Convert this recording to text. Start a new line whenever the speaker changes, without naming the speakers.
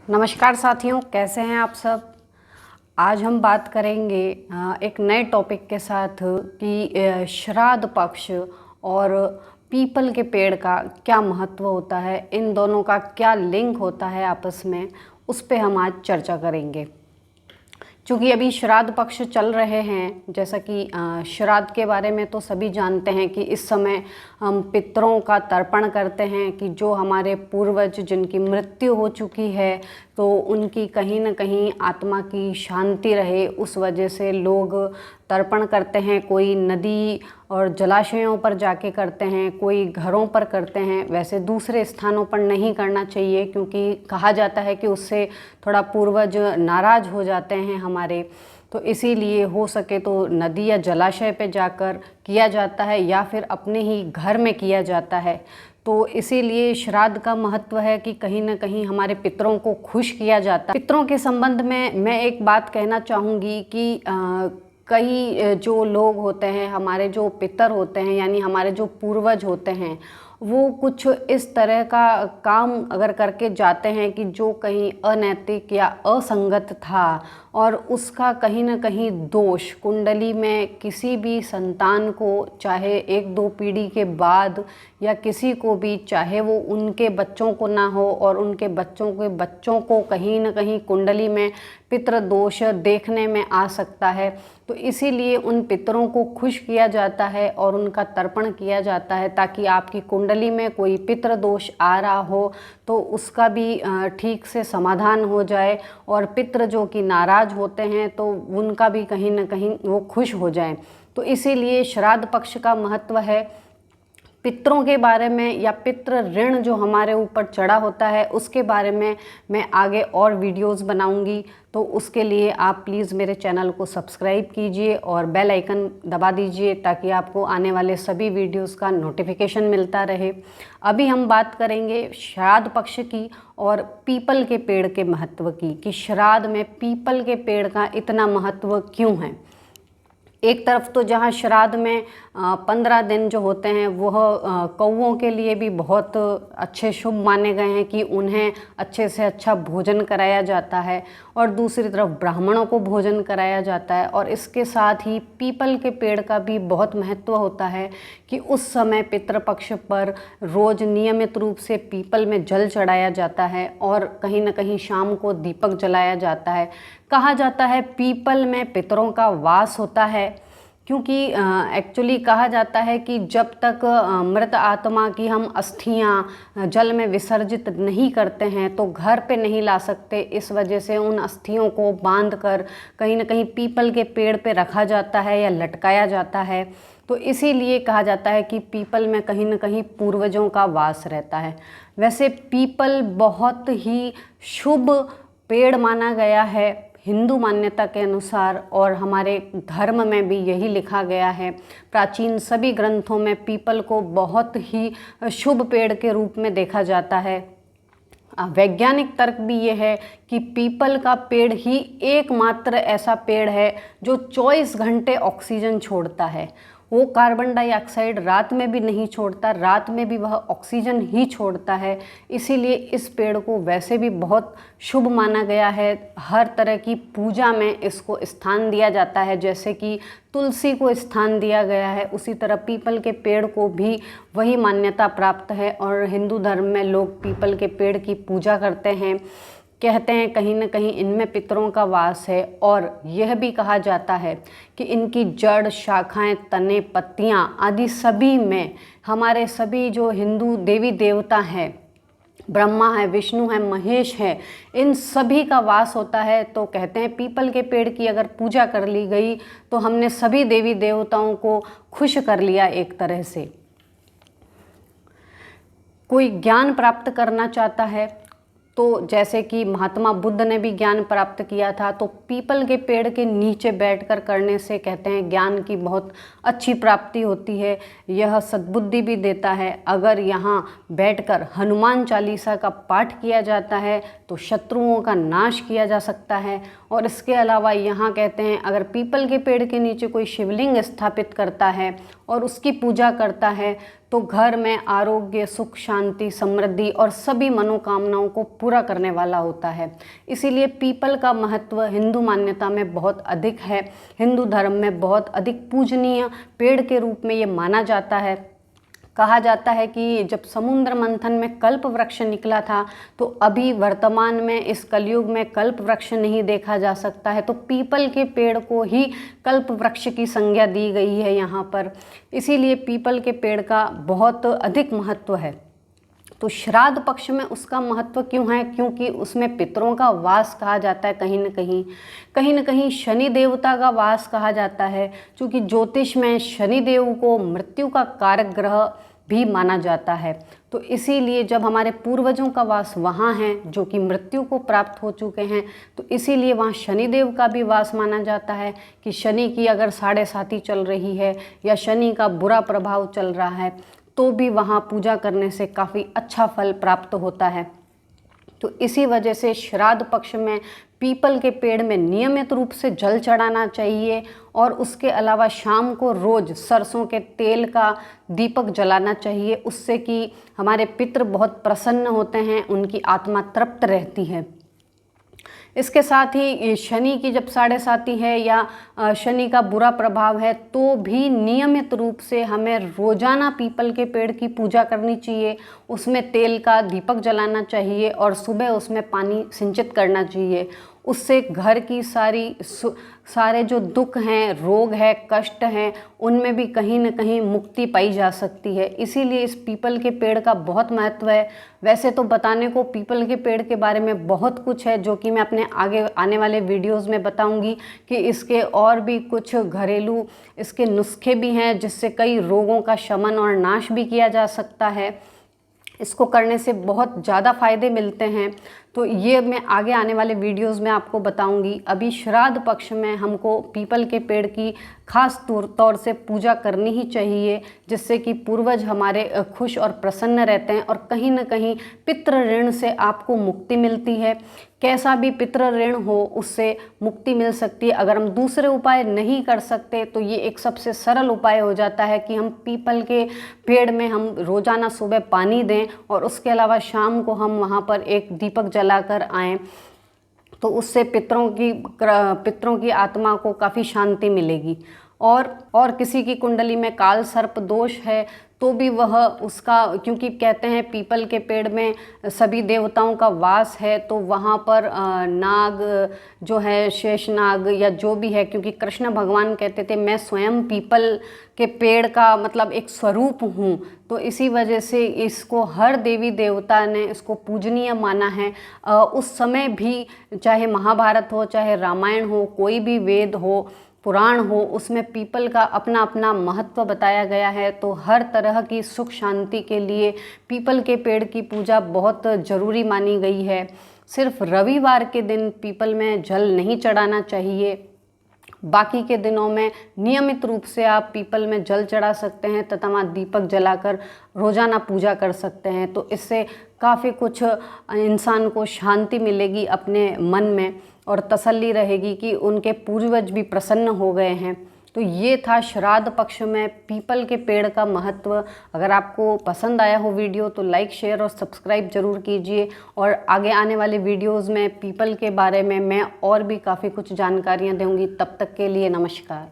नमस्कार साथियों, कैसे हैं आप सब। आज हम बात करेंगे एक नए टॉपिक के साथ कि श्राद्ध पक्ष और पीपल के पेड़ का क्या महत्व होता है, इन दोनों का क्या लिंक होता है आपस में, उस पे हम आज चर्चा करेंगे। चूँकि अभी श्राद्ध पक्ष चल रहे हैं, जैसा कि श्राद्ध के बारे में तो सभी जानते हैं कि इस समय हम पितरों का तर्पण करते हैं कि जो हमारे पूर्वज जिनकी मृत्यु हो चुकी है तो उनकी कहीं न कहीं आत्मा की शांति रहे, उस वजह से लोग तर्पण करते हैं। कोई नदी और जलाशयों पर जाके करते हैं, कोई घरों पर करते हैं। वैसे दूसरे स्थानों पर नहीं करना चाहिए क्योंकि कहा जाता है कि उससे थोड़ा पूर्वज नाराज़ हो जाते हैं हमारे, तो इसीलिए हो सके तो नदी या जलाशय पे जाकर किया जाता है या फिर अपने ही घर में किया जाता है। तो इसीलिए श्राद्ध का महत्व है कि कहीं ना कहीं हमारे पितरों को खुश किया जाता है। पितरों के संबंध में मैं एक बात कहना चाहूँगी कि कई जो लोग होते हैं, हमारे जो पितर होते हैं यानी हमारे जो पूर्वज होते हैं, वो कुछ इस तरह का काम अगर करके जाते हैं कि जो कहीं अनैतिक या असंगत था और उसका कहीं ना कहीं दोष कुंडली में किसी भी संतान को, चाहे एक दो पीढ़ी के बाद या किसी को भी, चाहे वो उनके बच्चों को ना हो और उनके बच्चों के बच्चों को कहीं ना कहीं कुंडली में पितृ दोष देखने में आ सकता है। तो इसीलिए उन पितरों को खुश किया जाता है और उनका तर्पण किया जाता है ताकि आपकी कुंडली में कोई पितृ दोष आ रहा हो तो उसका भी ठीक से समाधान हो जाए और पितृ जो कि नाराज़ होते हैं तो उनका भी कहीं ना कहीं वो खुश हो जाएं। तो इसीलिए श्राद्ध पक्ष का महत्व है। पितरों के बारे में या पितृ ऋण जो हमारे ऊपर चढ़ा होता है उसके बारे में मैं आगे और वीडियोस बनाऊंगी, तो उसके लिए आप प्लीज़ मेरे चैनल को सब्सक्राइब कीजिए और बेल आइकन दबा दीजिए ताकि आपको आने वाले सभी वीडियोस का नोटिफिकेशन मिलता रहे। अभी हम बात करेंगे श्राद्ध पक्ष की और पीपल के पेड़ के महत्व की, कि श्राद्ध में पीपल के पेड़ का इतना महत्व क्यों है। एक तरफ तो जहाँ श्राद्ध में 15 दिन जो होते हैं वह कौवों के लिए भी बहुत अच्छे शुभ माने गए हैं कि उन्हें अच्छे से अच्छा भोजन कराया जाता है और दूसरी तरफ ब्राह्मणों को भोजन कराया जाता है। और इसके साथ ही पीपल के पेड़ का भी बहुत महत्व होता है कि उस समय पितृपक्ष पर रोज़ नियमित रूप से पीपल में जल चढ़ाया जाता है और कहीं ना कहीं शाम को दीपक जलाया जाता है। कहा जाता है पीपल में पितरों का वास होता है क्योंकि एक्चुअली कहा जाता है कि जब तक मृत आत्मा की हम अस्थियां जल में विसर्जित नहीं करते हैं तो घर पे नहीं ला सकते। इस वजह से उन अस्थियों को बांध कर कहीं ना कहीं पीपल के पेड़ पे रखा जाता है या लटकाया जाता है। तो इसीलिए कहा जाता है कि पीपल में कहीं ना कहीं पूर्वजों का वास रहता है। वैसे पीपल बहुत ही शुभ पेड़ माना गया है हिंदू मान्यता के अनुसार, और हमारे धर्म में भी यही लिखा गया है। प्राचीन सभी ग्रंथों में पीपल को बहुत ही शुभ पेड़ के रूप में देखा जाता है। वैज्ञानिक तर्क भी ये है कि पीपल का पेड़ ही एकमात्र ऐसा पेड़ है जो 24 घंटे ऑक्सीजन छोड़ता है। वो कार्बन डाइऑक्साइड रात में भी नहीं छोड़ता, रात में भी वह ऑक्सीजन ही छोड़ता है। इसीलिए इस पेड़ को वैसे भी बहुत शुभ माना गया है। हर तरह की पूजा में इसको स्थान दिया जाता है, जैसे कि तुलसी को स्थान दिया गया है उसी तरह पीपल के पेड़ को भी वही मान्यता प्राप्त है और हिंदू धर्म में लोग पीपल के पेड़ की पूजा करते हैं। कहते हैं कहीं ना कहीं इनमें पितरों का वास है और यह भी कहा जाता है कि इनकी जड़, शाखाएं, तने, पत्तियां आदि सभी में हमारे सभी जो हिंदू देवी देवता हैं, ब्रह्मा है, विष्णु है, महेश है, इन सभी का वास होता है। तो कहते हैं पीपल के पेड़ की अगर पूजा कर ली गई तो हमने सभी देवी देवताओं को खुश कर लिया एक तरह से। कोई ज्ञान प्राप्त करना चाहता है तो जैसे कि महात्मा बुद्ध ने भी ज्ञान प्राप्त किया था, तो पीपल के पेड़ के नीचे बैठकर करने से कहते हैं ज्ञान की बहुत अच्छी प्राप्ति होती है। यह सद्बुद्धि भी देता है। अगर यहाँ बैठकर हनुमान चालीसा का पाठ किया जाता है तो शत्रुओं का नाश किया जा सकता है। और इसके अलावा यहाँ कहते हैं अगर पीपल के पेड़ के नीचे कोई शिवलिंग स्थापित करता है और उसकी पूजा करता है तो घर में आरोग्य, सुख, शांति, समृद्धि और सभी मनोकामनाओं को पूरा करने वाला होता है। इसीलिए पीपल का महत्व हिंदू मान्यता में बहुत अधिक है। हिंदू धर्म में बहुत अधिक पूजनीय पेड़ के रूप में ये माना जाता है। कहा जाता है कि जब समुद्र मंथन में कल्प वृक्ष निकला था, तो अभी वर्तमान में इस कलयुग में कल्प वृक्ष नहीं देखा जा सकता है, तो पीपल के पेड़ को ही कल्प वृक्ष की संज्ञा दी गई है यहाँ पर। इसीलिए पीपल के पेड़ का बहुत अधिक महत्व है। तो श्राद्ध पक्ष में उसका महत्व क्यों है? क्योंकि उसमें पितरों का वास कहा जाता है। कहीं न कहीं शनि देवता का वास कहा जाता है, क्योंकि ज्योतिष में शनि देव को मृत्यु का कारक ग्रह भी माना जाता है। तो इसीलिए जब हमारे पूर्वजों का वास वहाँ है, जो कि मृत्यु को प्राप्त हो चुके हैं, तो इसीलिए वहाँ शनिदेव का भी वास माना जाता है कि शनि की अगर साढ़े साती चल रही है या शनि का बुरा प्रभाव चल रहा है, तो भी वहाँ पूजा करने से काफ़ी अच्छा फल प्राप्त होता है। तो इसी वजह से श्राद्ध पक्ष में पीपल के पेड़ में नियमित रूप से जल चढ़ाना चाहिए, और उसके अलावा शाम को रोज़ सरसों के तेल का दीपक जलाना चाहिए। उससे कि हमारे पितृ बहुत प्रसन्न होते हैं, उनकी आत्मा तृप्त रहती है। इसके साथ ही शनि की जब साढ़े साती है या शनि का बुरा प्रभाव है, तो भी नियमित रूप से हमें रोज़ाना पीपल के पेड़ की पूजा करनी चाहिए, उसमें तेल का दीपक जलाना चाहिए और सुबह उसमें पानी सिंचित करना चाहिए। उससे घर की सारे जो दुख हैं, रोग है, कष्ट हैं, उनमें भी कहीं न कहीं मुक्ति पाई जा सकती है। इसीलिए इस पीपल के पेड़ का बहुत महत्व है। वैसे तो बताने को पीपल के पेड़ के बारे में बहुत कुछ है, जो कि मैं अपने आगे आने वाले वीडियोस में बताऊंगी कि इसके और भी कुछ घरेलू इसके नुस्खे भी हैं, जिससे कई रोगों का शमन और नाश भी किया जा सकता है। इसको करने से बहुत ज़्यादा फायदे मिलते हैं, तो ये मैं आगे आने वाले वीडियोस में आपको बताऊंगी। अभी श्राद्ध पक्ष में हमको पीपल के पेड़ की खास तौर से पूजा करनी ही चाहिए, जिससे कि पूर्वज हमारे खुश और प्रसन्न रहते हैं, और कहीं न कहीं पितृ ऋण से आपको मुक्ति मिलती है। कैसा भी पितृ ऋण हो, उससे मुक्ति मिल सकती है। अगर हम दूसरे उपाय नहीं कर सकते, तो ये एक सबसे सरल उपाय हो जाता है कि हम पीपल के पेड़ में हम रोज़ाना सुबह पानी दें, और उसके अलावा शाम को हम वहाँ पर एक दीपक जलाकर आएँ, तो उससे पितरों की आत्मा को काफ़ी शांति मिलेगी। और किसी की कुंडली में काल सर्प दोष है, तो भी वह उसका, क्योंकि कहते हैं पीपल के पेड़ में सभी देवताओं का वास है, तो वहाँ पर नाग जो है, शेषनाग या जो भी है, क्योंकि कृष्ण भगवान कहते थे मैं स्वयं पीपल के पेड़ का मतलब एक स्वरूप हूँ, तो इसी वजह से इसको हर देवी देवता ने इसको पूजनीय माना है। उस समय भी, चाहे महाभारत हो, चाहे रामायण हो, कोई भी वेद हो, पुराण हो, उसमें पीपल का अपना अपना महत्व बताया गया है। तो हर तरह की सुख शांति के लिए पीपल के पेड़ की पूजा बहुत ज़रूरी मानी गई है। सिर्फ रविवार के दिन पीपल में जल नहीं चढ़ाना चाहिए, बाकी के दिनों में नियमित रूप से आप पीपल में जल चढ़ा सकते हैं तथा वहाँ दीपक जलाकर रोज़ाना पूजा कर सकते हैं। तो इससे काफ़ी कुछ इंसान को शांति मिलेगी अपने मन में, और तसल्ली रहेगी कि उनके पूर्वज भी प्रसन्न हो गए हैं। तो ये था श्राद्ध पक्ष में पीपल के पेड़ का महत्व। अगर आपको पसंद आया हो वीडियो, तो लाइक, शेयर और सब्सक्राइब जरूर कीजिए, और आगे आने वाले वीडियोस में पीपल के बारे में मैं और भी काफ़ी कुछ जानकारियाँ दूँगी। तब तक के लिए नमस्कार।